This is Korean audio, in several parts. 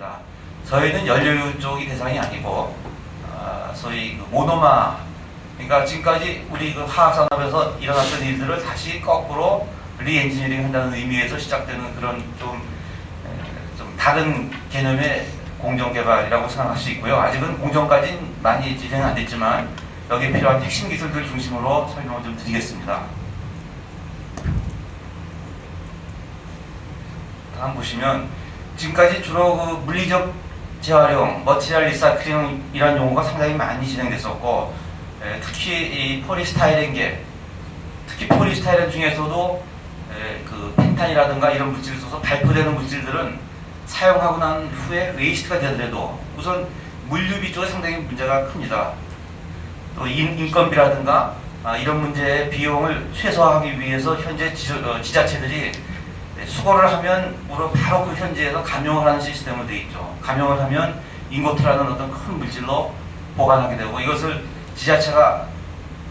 있습니다. 저희는 연료 쪽이 대상이 아니고 소위 그 모노마, 그러니까 지금까지 우리 그 화학산업에서 일어났던 일들을 다시 거꾸로 리엔지니어링 한다는 의미에서 시작되는 그런 좀 다른 개념의 공정개발이라고 생각할 수 있고요. 아직은 공정까지는 많이 진행 안 됐지만 여기에 필요한 핵심 기술들 중심으로 설명을 좀 드리겠습니다. 다음 보시면 지금까지 주로 그 물리적 재활용, 머티리얼 리사이클링 이런 용어가 상당히 많이 진행됐었고, 특히 이 폴리스타이렌계, 특히 폴리스타이렌 중에서도 그 펜탄이라든가 이런 물질을 써서 발포되는 물질들은 사용하고 난 후에 웨이스트가 되더라도 우선 물류비 쪽에 상당히 문제가 큽니다. 또 인건비라든가 이런 문제의 비용을 최소화하기 위해서 현재 지자체들이 수거를 하면 바로 그 현지에서 감용을 하는 시스템으로 되어 있죠. 감용을 하면 인고트라는 어떤 큰 물질로 보관하게 되고 이것을 지자체가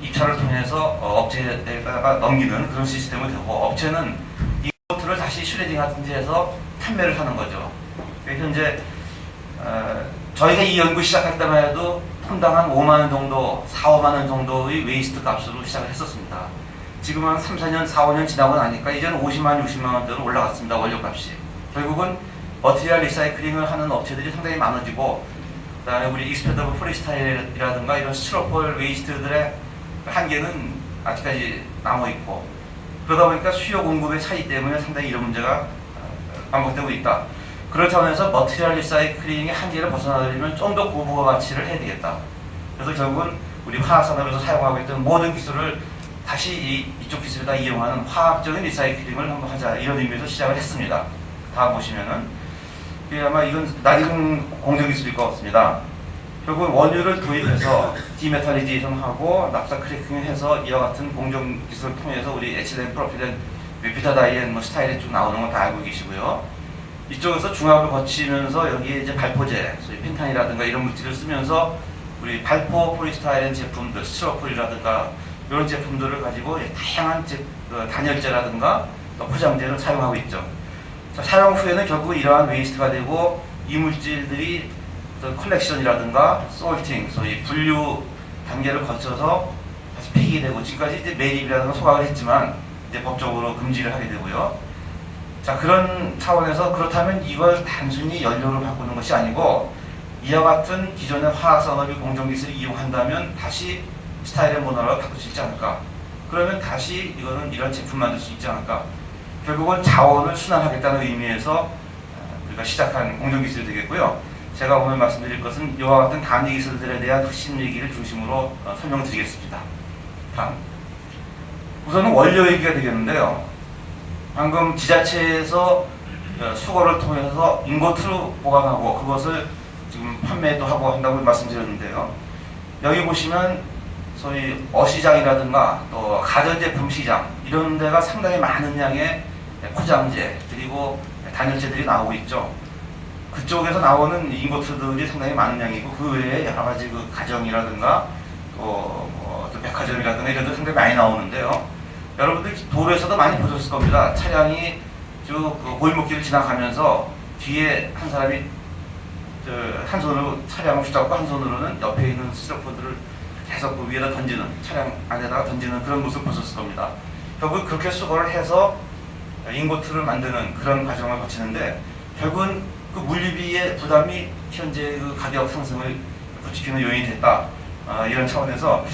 입찰을 통해서 업체에다가 넘기는 그런 시스템이 되고, 업체는 인고트를 다시 슈레딩 하든지 해서 판매를 하는 거죠. 현재 저희가 이 연구 시작할 때만 해도 톤당 한 5만원 정도, 4, 5만원 정도의 웨이스트 값으로 시작을 했었습니다. 지금 한 3, 4년, 4, 5년 지나고 나니까 이제는 50만, 60만 원대로 올라갔습니다. 원료값이. 결국은 머티리얼 리사이클링을 하는 업체들이 상당히 많아지고, 그 다음에 우리 익스펜더블 폴리스타일이라든가 이런 스티로폴 웨이스트들의 한계는 아직까지 남아있고, 그러다 보니까 수요 공급의 차이 때문에 상당히 이런 문제가 반복되고 있다. 그런 차원에서 머티리얼 리사이클링의 한계를 벗어나려면 좀 더 고부가 가치를 해야 되겠다. 그래서 결국은 우리 화학산업에서 사용하고 있던 모든 기술을 다시 이쪽 기술에다 이용하는 화학적인 리사이클링을 한번 하자, 이런 의미에서 시작을 했습니다. 다음 보시면은 아마 이건 낯익은 공정기술일 것 같습니다. 결국은 원유를 도입해서 디메탈리제이션하고 납사 크래킹해서 이와 같은 공정기술을 통해서 우리 에틸렌, 프로필렌, 비타다이엔, 스타일렌 쪽 나오는 건 다 알고 계시고요. 이쪽에서 중합을 거치면서 여기에 이제 발포제, 소위 펜탄이라든가 이런 물질을 쓰면서 우리 발포 폴리스타이렌 제품들, 스티로폴이라든가 이런 제품들을 가지고 다양한 단열재라든가 포장재를 사용하고 있죠. 자, 사용 후에는 결국 이러한 웨이스트가 되고 이 물질들이 컬렉션이라든가 솔팅, 소위 분류 단계를 거쳐서 다시 폐기 되고, 지금까지 이제 매립이라든가 소각을 했지만 이제 법적으로 금지를 하게 되고요. 자, 그런 차원에서 그렇다면 이걸 단순히 연료로 바꾸는 것이 아니고 이와 같은 기존의 화학산업의 공정기술을 이용한다면 다시 스타일의 모노를 바꿀 수 있지 않을까? 그러면 다시 이거는 이런 제품 만들 수 있지 않을까? 결국은 자원을 순환하겠다는 의미에서 우리가 시작한 공정기술이 되겠고요. 제가 오늘 말씀드릴 것은 이와 같은 단위 기술들에 대한 핵심 얘기를 중심으로 설명드리겠습니다. 다음. 우선은 원료 얘기가 되겠는데요. 방금 지자체에서 수거를 통해서 인고트로 보관하고 그것을 지금 판매도 하고 한다고 말씀드렸는데요. 여기 보시면 소위 어시장이라든가 또 가전제품 시장 이런 데가 상당히 많은 양의 포장재 그리고 단열재들이 나오고 있죠. 그쪽에서 나오는 인고트들이 상당히 많은 양이고 그 외에 여러 가지 그 가정이라든가 또 백화점이라든가 이런 데 상당히 많이 나오는데요. 여러분들 도로에서도 많이 보셨을 겁니다. 차량이 쭉 그 골목길을 지나가면서 뒤에 한 사람이 한 손으로 차량을 붙잡고 한 손으로는 옆에 있는 스티로폼들을 계속 그 위에다 던지는, 차량 안에다가 던지는 그런 모습을 보셨을 겁니다. 결국 그렇게 수거를 해서 인고트를 만드는 그런 과정을 거치는데 결국은 그 물류비의 부담이 현재 그 가격 상승을 부추기는 요인이 됐다. 이런 차원에서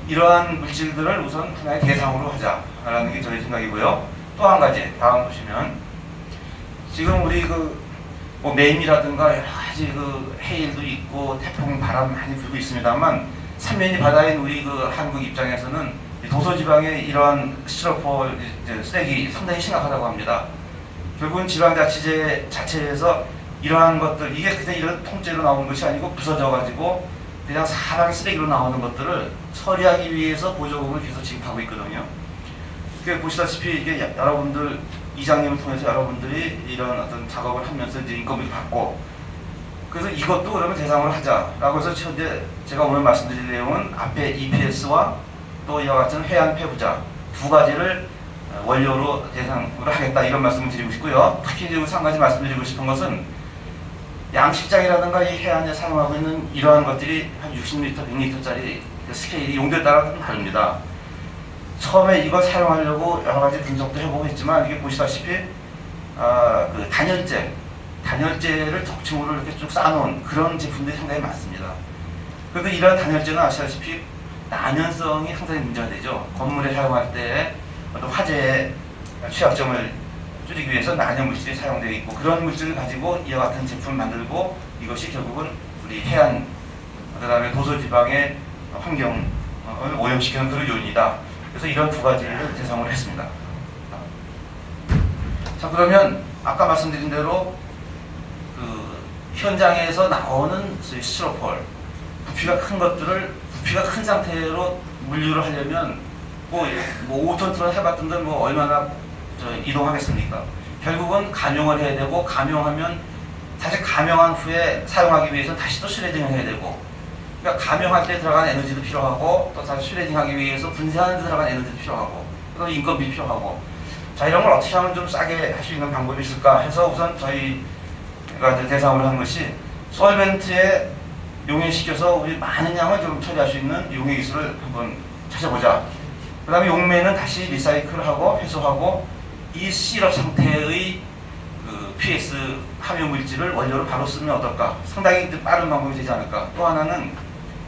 이러한 물질들을 우선 하나의 대상으로 하자라는 게 저희 생각이고요. 또 한 가지 다음 보시면 지금 우리 뭐 매임이라든가 여러 가지 해일도 있고 태풍 바람 많이 불고 있습니다만 삼면이 바다인 우리 한국 입장에서는 도서지방의 이러한 스티로폴 쓰레기 상당히 심각하다고 합니다. 결국은 지방자치제 자체에서 이러한 것들 이게 그냥 이런 통째로 나오는 것이 아니고 부서져가지고 그냥 사람 쓰레기로 나오는 것들을 처리하기 위해서 보조금을 계속 지급하고 있거든요. 보시다시피 이게 여러분들 이장님을 통해서 여러분들이 이런 어떤 작업을 하면서 이제 인건비를 받고 그래서 이것도 그러면 대상으로 하자라고 해서 현재 제가 오늘 말씀드릴 내용은 앞에 EPS와 또 이와 같은 해안 폐부자 두 가지를 원료로 대상으로 하겠다 이런 말씀을 드리고 싶고요. 특히 한 가지 말씀드리고 싶은 것은 양식장이라든가 이 해안에 사용하고 있는 이러한 것들이 한 60m, 100m짜리 스케일이 용도에 따라 좀 다릅니다. 처음에 이걸 사용하려고 여러 가지 분석도 해보고 했지만 이게 보시다시피 그 단열재를 덕층으로 이렇게 쭉 쌓아놓은 그런 제품들이 상당히 많습니다. 그런데 이러한 단열재는 아시다시피 난연성이 상당히 문제가 되죠. 건물에 사용할 때 어떤 화재의 취약점을 줄이기 위해서 난연 물질이 사용되어 있고, 그런 물질을 가지고 이와 같은 제품을 만들고 이것이 결국은 우리 해안 그다음에 도서지방의 환경을 오염시키는 그런 요인이다. 그래서 이런 두 가지를 대상으로 했습니다. 자, 그러면 아까 말씀드린 대로 그 현장에서 나오는 스티로폴 부피가 큰 것들을 부피가 큰 상태로 물류를 하려면 뭐 5톤 트럭 해봤던데 뭐 얼마나 이동하겠습니까? 결국은 감용을 해야 되고, 감용하면 사실 감용한 후에 사용하기 위해서 다시 또 슈레딩을 해야 되고, 그러니까 감용할 때 들어간 에너지도 필요하고, 또 다시 슈레딩하기 위해서 분쇄하는 데 들어간 에너지도 필요하고, 또 인건비 필요하고. 자, 이런 걸 어떻게 하면 좀 싸게 할 수 있는 방법이 있을까 해서 우선 저희가 대상으로 한 것이 솔벤트에 용해시켜서 우리 많은 양을 좀 처리할 수 있는 용해 기술을 한번 찾아보자. 그 다음에 용매는 다시 리사이클하고 회수하고 이 시럽 상태의 그 PS 함유 물질을 원료로 바로 쓰면 어떨까? 상당히 빠른 방법이 되지 않을까? 또 하나는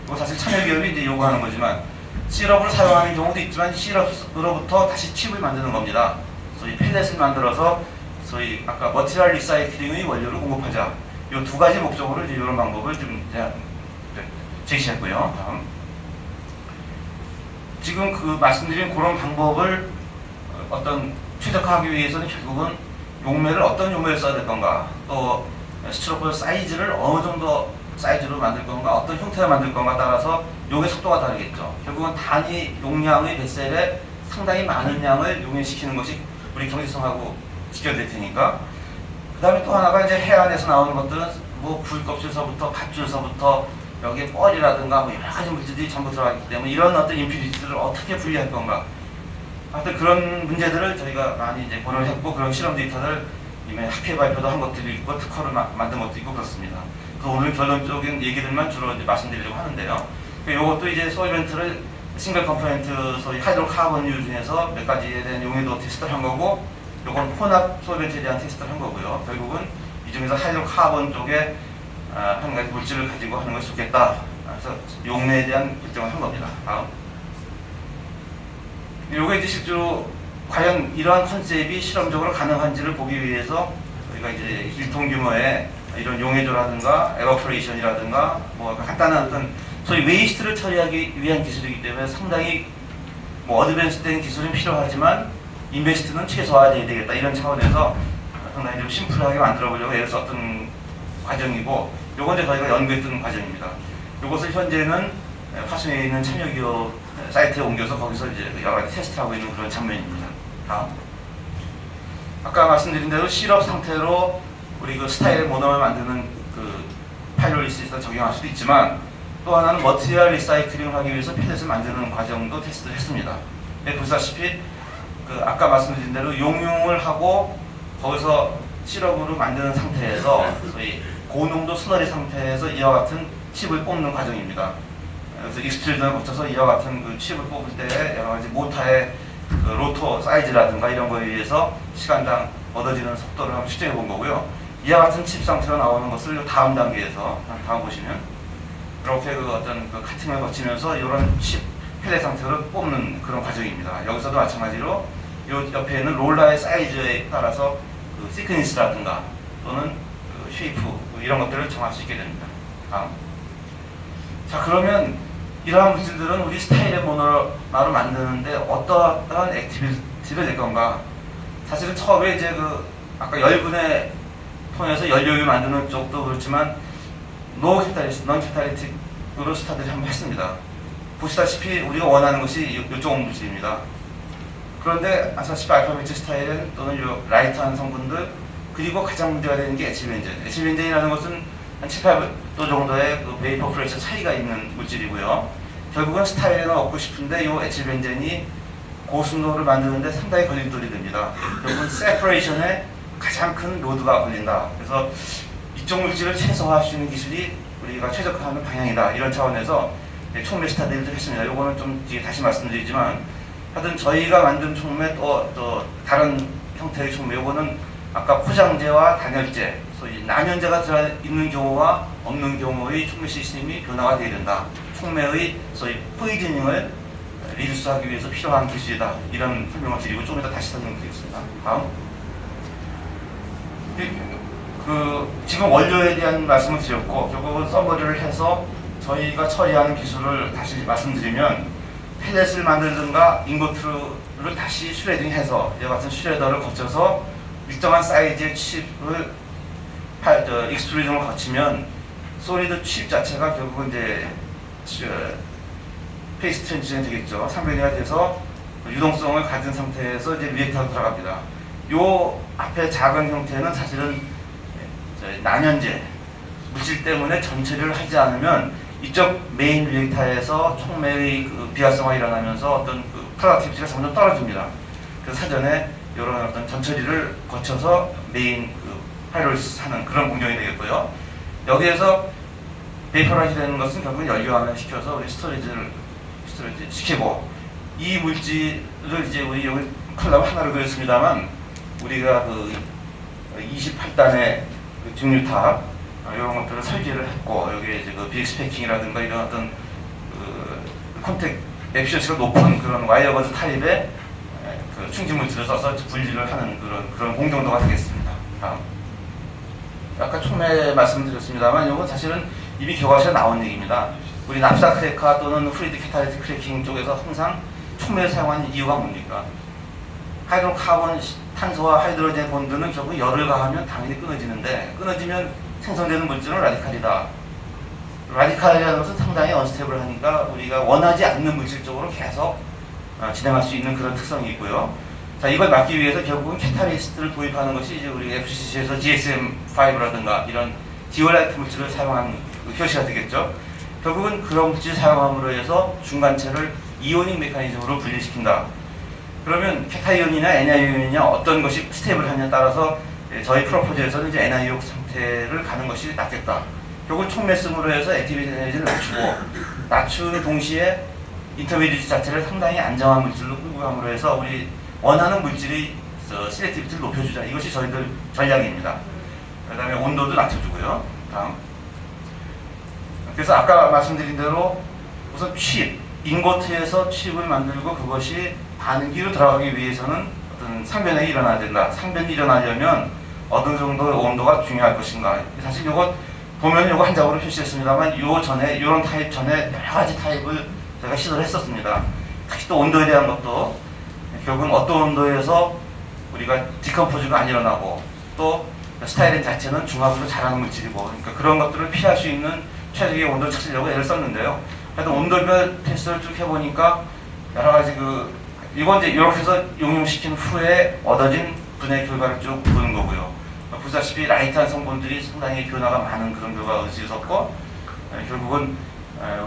이거 사실 참여기업이 이제 요구하는 거지만 시럽을 사용하는 경우도 있지만 시럽으로부터 다시 칩을 만드는 겁니다. 소위 펠렛을 만들어서 소위 아까 머티리얼 리사이클링의 원료를 공급하자. 이 두 가지 목적으로 이제 이런 방법을 좀 제시했고요. 다음. 지금 그 말씀드린 그런 방법을 어떤 최적화하기 위해서는 결국은 용매를 어떤 용매를 써야 될 건가, 또 스티로폴 사이즈를 어느 정도 사이즈로 만들 건가, 어떤 형태로 만들 건가 따라서 용의 속도가 다르겠죠. 결국은 단위 용량의 뱃셀에 상당히 많은 양을 용해시키는 것이 우리 경제성하고 직결될 테니까. 그 다음에 또 하나가 이제 해안에서 나오는 것들은 뭐 굴껍질서부터 밧줄서부터 여기에 뻘이라든가 뭐 여러 가지 물질들이 전부 들어가기 때문에 이런 어떤 임퓨리티들을 어떻게 분리할 건가. 하여튼 그런 문제들을 저희가 많이 이제 고려를 했고, 그런 실험 데이터를 이미 학회 발표도 한 것들이 있고, 특허를 만든 것도 있고 그렇습니다. 그 오늘 결론적인 얘기들만 주로 이제 말씀드리려고 하는데요. 이것도 이제 솔벤트를 싱글 컴포넌트 소위 하이드로카본유 중에서 몇 가지에 대한 용해도 테스트를 한 거고, 요건 혼합 솔벤트에 대한 테스트를 한 거고요. 결국은 이 중에서 하이드로카본 쪽에 한 가지 물질을 가지고 하는 것이 좋겠다. 그래서 용매에 대한 결정을 한 겁니다. 다음. 요게 이제 실제로 과연 이러한 컨셉이 실험적으로 가능한지를 보기 위해서 저희가 이제 1톤 규모의 이런 용해조라든가 에버포레이션이라든가 뭐 간단한 어떤 소위 웨이스트를 처리하기 위한 기술이기 때문에 상당히 뭐 어드밴스된 기술은 필요하지만 인베스트는 최소화되어야 되겠다, 이런 차원에서 상당히 좀 심플하게 만들어 보려고 애를 썼던 과정이고, 요건 이제 저희가 연구했던 과정입니다. 요것을 현재는 파송에 있는 참여기업 사이트에 옮겨서 거기서 이제 여러 가지 테스트하고 있는 그런 장면입니다. 다음. 아까 말씀드린 대로 시럽 상태로 우리 그 스타일 모노를 만드는 그 파이로리시스에 적용할 수도 있지만, 또 하나는 머티리얼 리사이클링을 하기 위해서 펠렛을 만드는 과정도 테스트를 했습니다. 보시다시피 그 아까 말씀드린 대로 용융을 하고 거기서 시럽으로 만드는 상태에서 소위 고농도 스너리 상태에서 이와 같은 칩을 뽑는 과정입니다. 그래서 익스트루전을 거쳐서 이와 같은 그 칩을 뽑을 때 여러 가지 모타의 그 로터 사이즈라든가 이런 거에 의해서 시간당 얻어지는 속도를 한번 측정해 본 거고요. 이와 같은 칩 상태로 나오는 것을 다음 단계에서, 다음 보시면 이렇게 그 어떤 그 카팅을 거치면서 이런 칩 펠렛 상태로 뽑는 그런 과정입니다. 여기서도 마찬가지로 이 옆에 있는 롤러의 사이즈에 따라서 그 시크니스라든가 또는 그 쉐이프 이런 것들을 정할 수 있게 됩니다. 다음. 자, 그러면 이러한 물질들은 우리 스타일의 모노마를 만드는데 어떠한 액티비티를 낼 건가? 사실은 처음에 이제 그 아까 열분의 통해서 연료유 만드는 쪽도 그렇지만 노 캐탈리스트, 넌 캐탈리틱으로 스타트를 한번 했습니다. 보시다시피 우리가 원하는 것이 이쪽 물질입니다. 그런데 아시다시피 알파벳 스타일은 또는 요 라이트한 성분들, 그리고 가장 문제가 되는 게 에틸벤젠. 에틸벤젠이라는 것은 한 7, 8도 정도의 그 베이퍼 프레셔 차이가 있는 물질이고요. 결국은 스타일에는 얻고 싶은데 이 에틸벤젠이 고순도를 만드는데 상당히 걸림돌이 됩니다. 결국은 세퍼레이션에 가장 큰 로드가 걸린다. 그래서 이쪽 물질을 최소화할 수 있는 기술이 우리가 최적화하는 방향이다. 이런 차원에서 촉매 스타디를 좀 했습니다. 요거는 좀 뒤에 다시 말씀드리지만, 하여튼 저희가 만든 촉매 또 다른 형태의 촉매, 요거는 아까 포장재와 단열재, 소위 난연재가 들어있는 경우와 없는 경우의 촉매 시스템이 변화가 되어야 된다. 촉매의 소위 포이즈닝을 리듀스하기 위해서 필요한 기술이다. 이런 설명을 드리고 좀 이따 다시 설명드리겠습니다. 다음. 지금 원료에 대한 말씀을 드렸고, 결국은 서머리를 해서 저희가 처리하는 기술을 다시 말씀드리면, 펠렛을 만들든가 인고트를 다시 슈레딩해서 이와 같은 슈레더를 거쳐서 일정한 사이즈의 칩을 익스트루전을 거치면 소리드 칩 자체가 결국은 이제 페이스 트랜지션이 되겠죠. 상변이가 돼서 유동성을 가진 상태에서 이제 리액터로 들어갑니다. 요 앞에 작은 형태는 사실은 난연재 물질 때문에 전처리를 하지 않으면 이쪽 메인 리액터에서 촉매의 그 비활성화가 일어나면서 어떤 그 프로덕티비티가 점점 떨어집니다. 그래서 사전에 이런 어떤 전처리를 거쳐서 메인 그 파이로리시스 하는 그런 공정이 되겠고요. 여기에서 베이퍼라이즈 되는 것은 결국 연료화를 시켜서 우리 스토리지를 시키고, 이 물질을 이제 우리 여기 컬럼 하나를 그렸습니다만, 우리가 그 28단의 그 증류탑 이런 것들을 설계를 했고, 여기에 이제 그 빅스패킹이라든가 이런 어떤 그 컨택 에피셔시가 높은 그런 와이어버즈 타입의 그 충진 물질을 써서 분리를 하는 그런 공정도가 되겠습니다. 다음. 아까 촉매 말씀드렸습니다만, 이건 사실은 이미 교과서에 나온 얘기입니다. 우리 납사 크래커 또는 프리드 캐탈리틱 크래킹 쪽에서 항상 촉매를 사용하는 이유가 뭡니까? 하이드로카본, 탄소와 하이드로젠 본드는 결국 열을 가하면 당연히 끊어지는데, 끊어지면 생성되는 물질은 라디칼이다. 라디칼이라는 것은 상당히 언스테이블하니까 우리가 원하지 않는 물질 쪽으로 계속 진행할 수 있는 그런 특성이 있고요. 자, 이걸 막기 위해서 결국은 캐탈리스트를 도입하는 것이 이제 우리 FCC에서 GSM5라든가 이런 디올라이트 물질을 사용한 그 표시가 되겠죠. 결국은 그런 물질 사용함으로 해서 중간체를 이오닉 메커니즘으로 분리시킨다. 그러면 캐타이온이냐 NiON이냐 어떤 것이 스테이블하냐에 따라서 저희 프로포즈에서는 이제 NiO 상태를 가는 것이 낫겠다. 결국 촉매성으로 해서 액티비티 에너지를 낮추는 동시에 인터미디트 자체를 상당히 안정한 물질로 끌고 감으로 해서 우리 원하는 물질의 시렉티비티를 높여주자. 이것이 저희들 전략입니다. 그 다음에 온도도 낮춰주고요. 다음. 그래서 아까 말씀드린 대로 우선 칩, 인고트에서 칩을 만들고 그것이 반응기로 들어가기 위해서는 어떤 상변이 일어나야 된다. 상변이 일어나려면 어느 정도의 온도가 중요할 것인가. 사실 이거 보면 이거 한 장으로 표시했습니다만, 요 전에 이런 타입 전에 여러 가지 타입을 제가 시도를 했었습니다. 특히 또 온도에 대한 것도 결국은 어떤 온도에서 우리가 디컴포즈가 안 일어나고 또 스타일린 자체는 중합으로 자라는 물질이고, 그러니까 그런 것들을 피할 수 있는 최적의 온도를 찾으려고 애를 썼는데요. 하여튼 온도별 테스트를 쭉 해보니까 여러 가지 이건 이제 이렇게 해서 용융시킨 후에 얻어진 분해 결과를 쭉 보는 거고요. 보시다시피 라이트한 성분들이 상당히 변화가 많은 그런 결과가 올 수 있었고, 결국은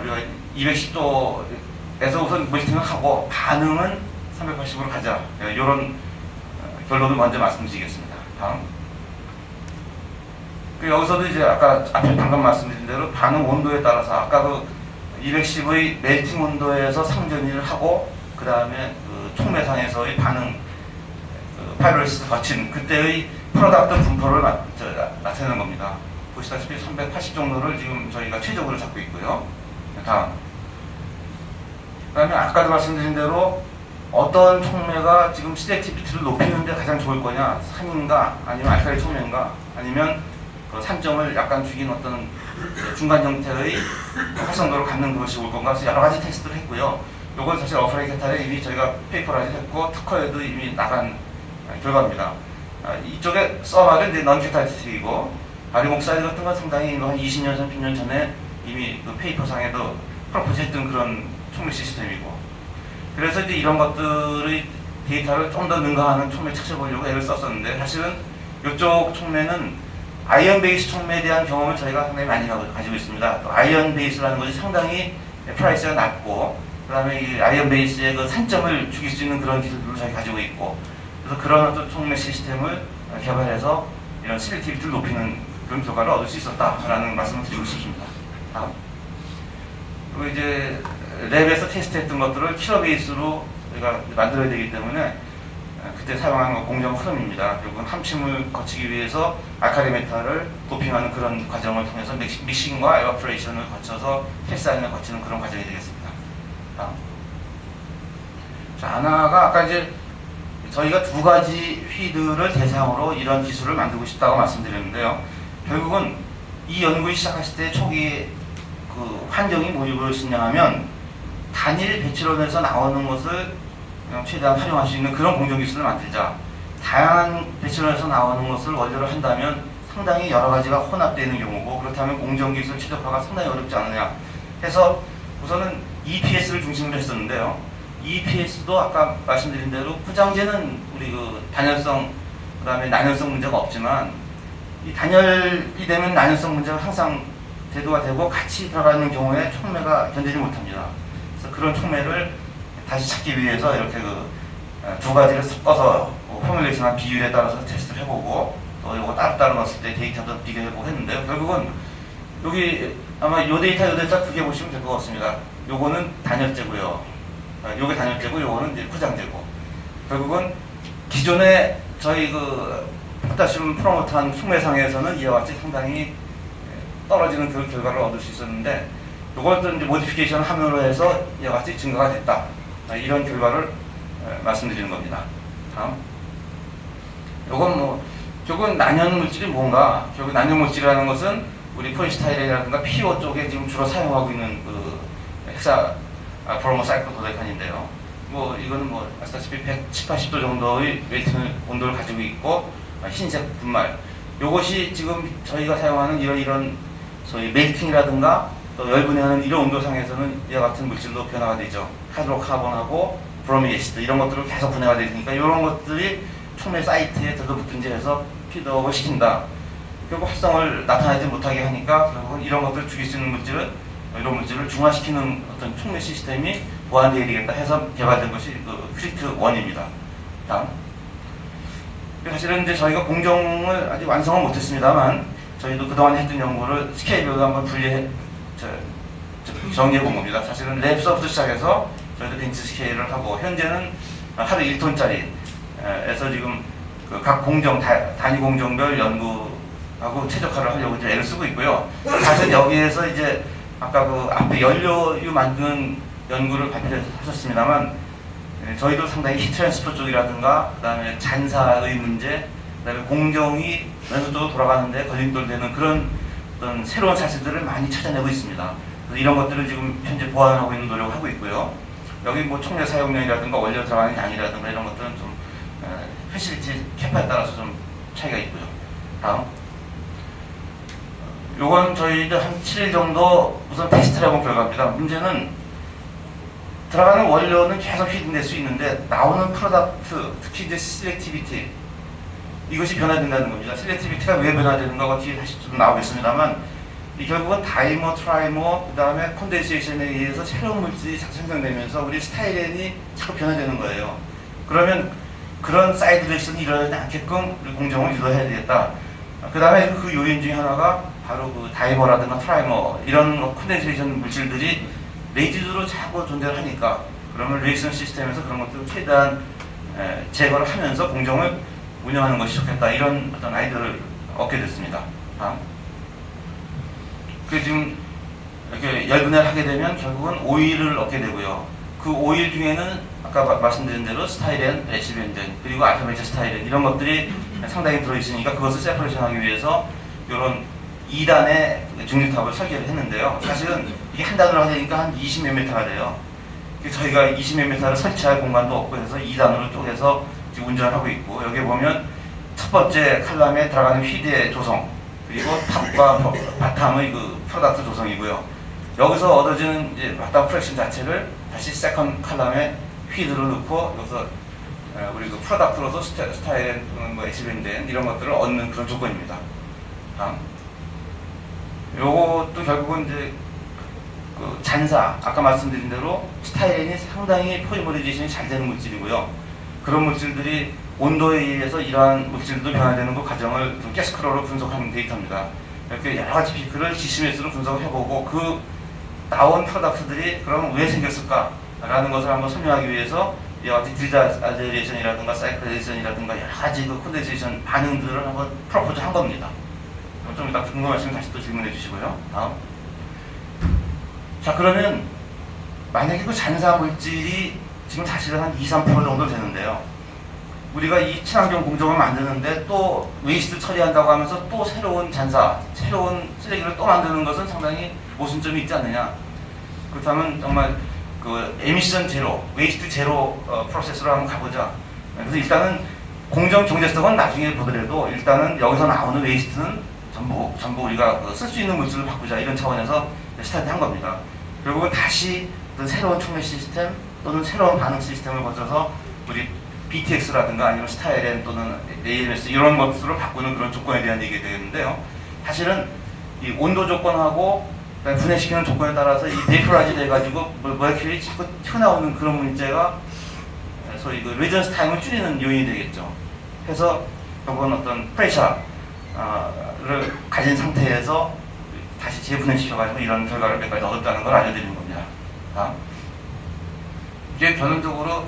우리가 210도에서 우선 물팅을 하고 반응은 380으로 가자. 이런 결론을 먼저 말씀드리겠습니다. 다음. 여기서도 이제 아까 앞에 방금 말씀드린 대로 반응 온도에 따라서 아까 210의 멜팅 온도에서 상전이를 하고, 그 다음에 촉매상에서의 반응 파이로리시스 거친 그때의 프로덕트 분포를 나타내는 겁니다. 보시다시피 380 정도를 지금 저희가 최적으로 잡고 있고요. 다음. 그 다음에 아까도 말씀드린 대로 어떤 촉매가 지금 시렉티비티를 높이는 데 가장 좋을 거냐, 산인가 아니면 알칼리 촉매인가 아니면 그 산점을 약간 죽인 어떤 중간 형태의 활성도를 갖는 것이 올 건가, 그래서 여러 가지 테스트를 했고요. 요건 사실 어프라이 캐탈에 이미 저희가 페이퍼라이즈 했고 특허에도 이미 나간 결과입니다. 이쪽에 써말은 이제 넌캐탈리틱이고 바리옥사이드 같은 건 상당히 한 20년, 30년 전에 이미 그 페이퍼상에도 프로포즈 했던 그런 촉매 시스템이고, 그래서 이제 이런 것들의 데이터를 좀 더 능가하는 촉매 찾아보려고 애를 썼었는데, 사실은 이쪽 촉매는 아이언 베이스 촉매에 대한 경험을 저희가 상당히 많이 가지고 있습니다. 또 아이언 베이스라는 것이 상당히 프라이스가 낮고, 그 다음에 이 아이언 베이스의 그 산점을 죽일 수 있는 그런 기술들을 저희 가지고 있고, 그래서 그런 어떤 촉매 시스템을 개발해서 이런 시렉티비티를 높이는 그런 결과를 얻을 수 있었다라는 말씀을 드리고 싶습니다. 다음. 그리고 이제 랩에서 테스트했던 것들을 킬러 베이스로 우리가 만들어야 되기 때문에 그때 사용한 공정 흐름입니다. 결국은 함침을 거치기 위해서 알칼리 메탈을 도핑하는 그런 과정을 통해서 믹싱과 에버프레이션을 거쳐서 헬사인을 거치는 그런 과정이 되겠습니다. 다음. 자, 하나가 아까 이제 저희가 두 가지 휘드를 대상으로 이런 기술을 만들고 싶다고 말씀드렸는데요. 결국은 이 연구를 시작하실 때 초기에 그 환경이 뭐였냐면 단일 배출원에서 나오는 것을 최대한 활용할 수 있는 그런 공정 기술을 만들자. 다양한 배출원에서 나오는 것을 원료로 한다면 상당히 여러 가지가 혼합되어 있는 경우고, 그렇다면 공정 기술 최적화가 상당히 어렵지 않느냐 해서 우선은 EPS를 중심으로 했었는데요. EPS도 아까 말씀드린 대로 포장재는 우리 그 단열성 그다음에 난연성 문제가 없지만 이 단열이 되면 난연성 문제가 항상 대두가 되고 같이 들어가는 경우에 촉매가 견디지 못합니다. 그래서 그런 촉매를 다시 찾기 위해서 이렇게 그 두 가지를 섞어서 포뮬레이션한 비율에 따라서 테스트를 해보고 또 이거 따로따로 넣었을 때 데이터도 비교해보고 했는데요. 결국은 여기 아마 요 데이터 두 개 보시면 될 것 같습니다. 요거는 단열재고요. 요게 단열재고 요거는 이제 포장재고. 결국은 기존에 저희 그 포타슘 프로모트한 촉매상에서는 이와 같이 상당히 떨어지는 그 결과를 얻을 수 있었는데 요것도 이제 모디피케이션 함으로 해서 이와 같이 증가가 됐다. 이런 결과를 말씀드리는 겁니다. 다음. 요건 뭐 결국은 난연 물질이 뭔가, 결국 난연 물질이라는 것은 우리 폴리스타이렌이라든가 PO 쪽에 지금 주로 사용하고 있는 그 헥사 브로모 사이클도데칸인데요. 뭐 이거는 뭐 아시다시피 170, 80도 정도의 웨이트 온도를 가지고 있고 흰색 분말. 요것이 지금 저희가 사용하는 이런 소위 멜팅이라든가 또 열분해하는 이런 온도상에서는 이와 같은 물질도 변화가 되죠. 하이드로카본하고 브로믹 애시드 이런 것들로 계속 분해가 되니까 이런 것들이 촉매 사이트에 들러붙든지 해서 피드업을 시킨다. 결국 활성을 나타내지 못하게 하니까 결국은 이런 것들을 죽일 수 있는 물질은 이런 물질을 중화시키는 어떤 촉매 시스템이 보완되어야 되겠다 해서 개발된 것이 그 크리트 1입니다. 다음. 사실은 이제 저희가 공정을 아직 완성은 못했습니다만 저희도 그동안 했던 연구를 스케일별로 한번 정리해 본 겁니다. 사실은 랩서부터 시작해서 저희도 벤치 스케일을 하고 현재는 하루 1톤짜리 에서 지금 그 각 공정 단위 공정별 연구하고 최적화를 하려고 이제 애를 쓰고 있고요. 사실 여기에서 이제 아까 그 앞에 연료유 만드는 연구를 발표하셨습니다만 저희도 상당히 히트랜스퍼 쪽이라든가 그다음에 잔사의 문제, 그다음에 공정이 연속적으로 돌아가는데 걸림돌 되는 그런 어떤 새로운 사실들을 많이 찾아내고 있습니다. 그래서 이런 것들을 지금 현재 보완하고 있는 노력을 하고 있고요. 여기 뭐 촉매 사용량이라든가 원료 들어가는 양이라든가 이런 것들은 좀 패실리티 캐파에 따라서 좀 차이가 있고요. 다음. 요건 저희도 한 7일 정도 우선 테스트를 해본 결과입니다. 문제는 들어가는 원료는 계속 휘딩될 수 있는데 나오는 프로덕트, 특히 이제 셀렉티비티 이것이 변화된다는 겁니다. 셀렉티비티가 왜 변화되는가가 뒤에 다시 좀 나오겠습니다만 이 결국은 다이머, 트라이머, 그 다음에 콘덴세이션에 의해서 새로운 물질이 생성되면서 우리 스타일렌이 자꾸 변화되는 거예요. 그러면 그런 사이드 리액션이 일어나지 않게끔 우리 공정을 유도해야 되겠다. 그 다음에 그 요인 중에 하나가 바로 그 다이머라든가 트라이머 이런 콘덴세이션 물질들이 레이지드로 자꾸 존재를 하니까 그러면 리액션 시스템에서 그런 것들을 최대한 제거를 하면서 공정을 운영하는 것이 좋겠다. 이런 어떤 아이디어를 얻게 됐습니다. 다음. 그 지금 이렇게 열분해를 하게 되면 결국은 오일을 얻게 되고요. 그 오일 중에는 아까 말씀드린 대로 스타이렌, 레시벤젠 그리고 알파벤젠 스타이렌 이런 것들이 상당히 들어있으니까 그것을 세퍼레이션하기 위해서 이런 2단의 중립탑을 설계를 했는데요. 사실은 이게 한 단으로 하려니까 한 20몇 미터가 돼요. 저희가 20몇 미터를 설치할 공간도 없고 해서 2단으로 쪼개서 지금 운전을 하고 있고 여기 보면 첫 번째 칼럼에 들어가는 휘드의 조성 그리고 탑과 바텀의 그 프로덕트 조성이고요. 여기서 얻어지는 이제 바텀 프랙션 자체를 다시 세컨 칼럼에 휘드를 넣고 여기서 우리 그 프로덕트로서 스타일렌 뭐 에시벤젠 이런 것들을 얻는 그런 조건입니다. 다음. 요것도 결국은 이제 그 잔사 아까 말씀드린 대로 스타일렌이 상당히 포리머리제이션이 잘 되는 물질이고요. 그런 물질들이 온도에 의해서 이러한 물질도 변화되는 그 과정을 가스크로로 분석하는 데이터입니다. 이렇게 여러 가지 피크를 GCMS로 분석을 해보고 그 나온 프로덕트들이 그럼 왜 생겼을까라는 것을 한번 설명하기 위해서 이와 같이 디자제레이션이라든가 사이클레이션이라든가 여러 가지 그 콘덴세이션 반응들을 한번 프로포즈 한 겁니다. 좀 이따 궁금하시면 다시 또 질문해 주시고요. 다음. 자, 그러면 만약에 그 잔사 물질이 지금 사실은 한 2~3% 정도 되는데요. 우리가 이 친환경 공정을 만드는데 또 웨이스트 처리한다고 하면서 또 새로운 잔사, 새로운 쓰레기를 또 만드는 것은 상당히 모순점이 있지 않느냐. 그렇다면 정말 그 에미션 제로, 웨이스트 제로 프로세스로 한번 가보자. 그래서 일단은 공정 경제성은 나중에 보더라도 일단은 여기서 나오는 웨이스트는 전부 우리가 쓸 수 있는 물질로 바꾸자, 이런 차원에서 스타트한 겁니다. 결국은 다시 어떤 새로운 촉매 시스템 또는 새로운 반응 시스템을 거쳐서 우리 BTX라든가 아니면 스타일N 또는 AMS 이런 것으로 바꾸는 그런 조건에 대한 얘기가 되겠는데요. 사실은 이 온도 조건하고 분해시키는 조건에 따라서 이 베이퍼라이즈 돼가지고 모lecule이 자꾸 튀어나오는 그런 문제가 소위 그 레전스 타임을 줄이는 요인이 되겠죠. 그래서 결국은 어떤 프레셔를 가진 상태에서 다시 재분해시켜가지고 이런 결과를 몇 가지 얻었다는 걸 알려드리는 겁니다. 이게 결론적으로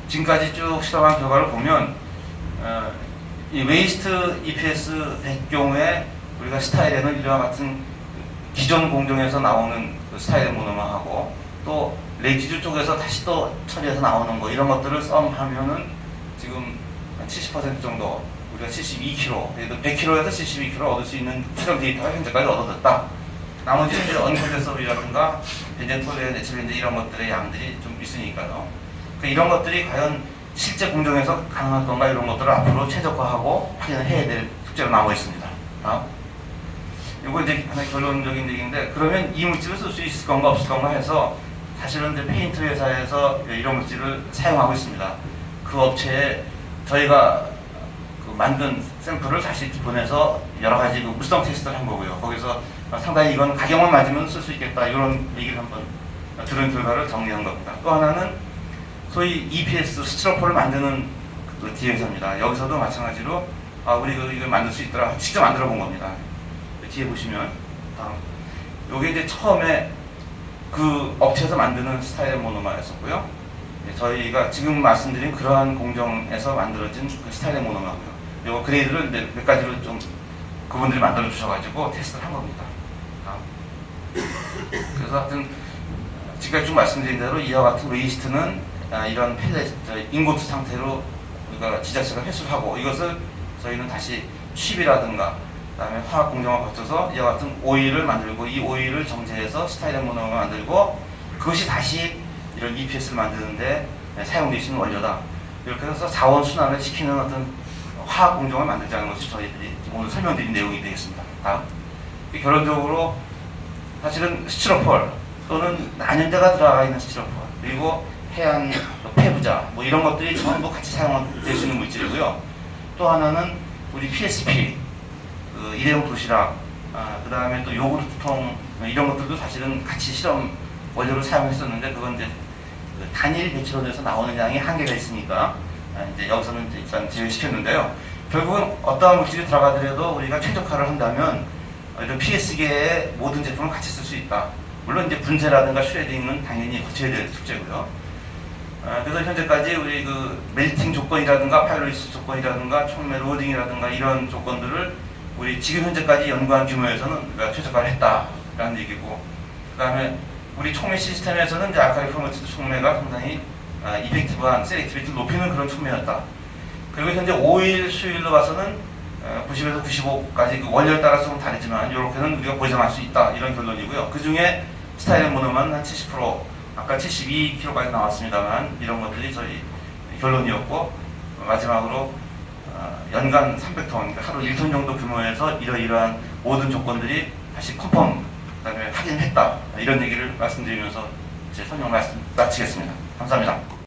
지금까지 쭉 실험한 결과를 보면 이 웨이스트 EPS 100 경우에 우리가 스타일에는 이와 같은 기존 공정에서 나오는 그 스타일의 모노머하고 또 레지주 쪽에서 다시 또 처리해서 나오는 거 이런 것들을 썸하면은 지금 한 70% 정도 우리가 72kg, 100kg에서 72kg 얻을 수 있는 실험 데이터가 현재까지 얻어졌다. 나머지는 이제 언컨덴서블이라든가 벤젠톨레, 네칠렌제 이런 것들의 양들이 좀 있으니까요. 이런 것들이 과연 실제 공정에서 가능할 건가 이런 것들을 앞으로 최적화하고 확인을 해야 될 숙제로 나오고 있습니다. 이거 이제 하나의 결론적인 얘기인데, 그러면 이 물질을 쓸 수 있을 건가 없을 건가 해서 사실은 이제 페인트 회사에서 이런 물질을 사용하고 있습니다. 그 업체에 저희가 그 만든 샘플을 다시 보내서 여러 가지 그 물성 테스트를 한 거고요. 거기서 상당히 이건 가격만 맞으면 쓸 수 있겠다 이런 얘기를 한번 들은 결과를 정리한 겁니다. 또 하나는 소위 EPS 스티로폴을 만드는 그 뒤에서입니다. 여기서도 마찬가지로 우리 이걸 만들 수 있더라 직접 만들어 본 겁니다. 뒤에 보시면 요게 이제 처음에 그 업체에서 만드는 스타일 모노머였었고요. 저희가 지금 말씀드린 그러한 공정에서 만들어진 그 스타일 모노머고요. 요 그레이드를 몇 가지로 좀 그분들이 만들어 주셔가지고 테스트를 한 겁니다. 그래서 하여튼 지금까지 쭉 말씀드린 대로 이와 같은 웨이스트는 이런 펠렛, 인고트 상태로 우리가 지자체가 회수하고 이것을 저희는 다시 취비라든가 그다음에 화학 공정을 거쳐서 이와 같은 오일을 만들고 이 오일을 정제해서 스타일렌 모노머를 만들고 그것이 다시 이런 EPS를 만드는데 사용되어 있는 원료다. 이렇게 해서 자원 순환을 시키는 어떤 화학 공정을 만들자는 것이 저희들이 오늘 설명드린 내용이 되겠습니다. 다음. 결론적으로 사실은 스티로폴 또는 난연제가 들어가 있는 스티로폴 그리고 해안 폐부자 뭐 이런 것들이 전부 같이 사용될 수 있는 물질이고요. 또 하나는 우리 PSP 그 일회용 도시락 그 다음에 또 요구르트통 이런 것들도 사실은 같이 실험 원료를 사용했었는데 그건 이제 그 단일 배출원에서 나오는 양이 한계가 있으니까 이제 여기서는 이제 일단 제외시켰는데요. 결국은 어떠한 물질이 들어가더라도 우리가 최적화를 한다면 이런 PS계의 모든 제품을 같이 쓸 수 있다. 물론 이제 분쇄라든가 슈레딩은 당연히 거쳐야 될 숙제고요. 그래서 현재까지 우리 그 멜팅 조건이라든가 파이로리스 조건이라든가 촉매 로딩이라든가 이런 조건들을 우리 지금 현재까지 연구한 규모에서는 우리가 최적화를 했다라는 얘기고, 그 다음에 우리 촉매 시스템에서는 이제 알칼리 프로모티드 촉매가 상당히 이펙티브한 셀렉티비티를 높이는 그런 촉매였다. 그리고 현재 오일 수율로 봐서는 90에서 95까지 그 원료에 따라서 좀 다르지만 이렇게는 우리가 보장할 수 있다 이런 결론이고요. 그 중에 스타일렌 모노만 한 70%, 아까 72kg까지 나왔습니다만 이런 것들이 저희 결론이었고, 마지막으로 연간 300톤, 그러니까 하루 1톤 정도 규모에서 이러이러한 모든 조건들이 다시 컨펌, 그다음에 확인했다 이런 얘기를 말씀드리면서 제 설명 마치겠습니다. 감사합니다.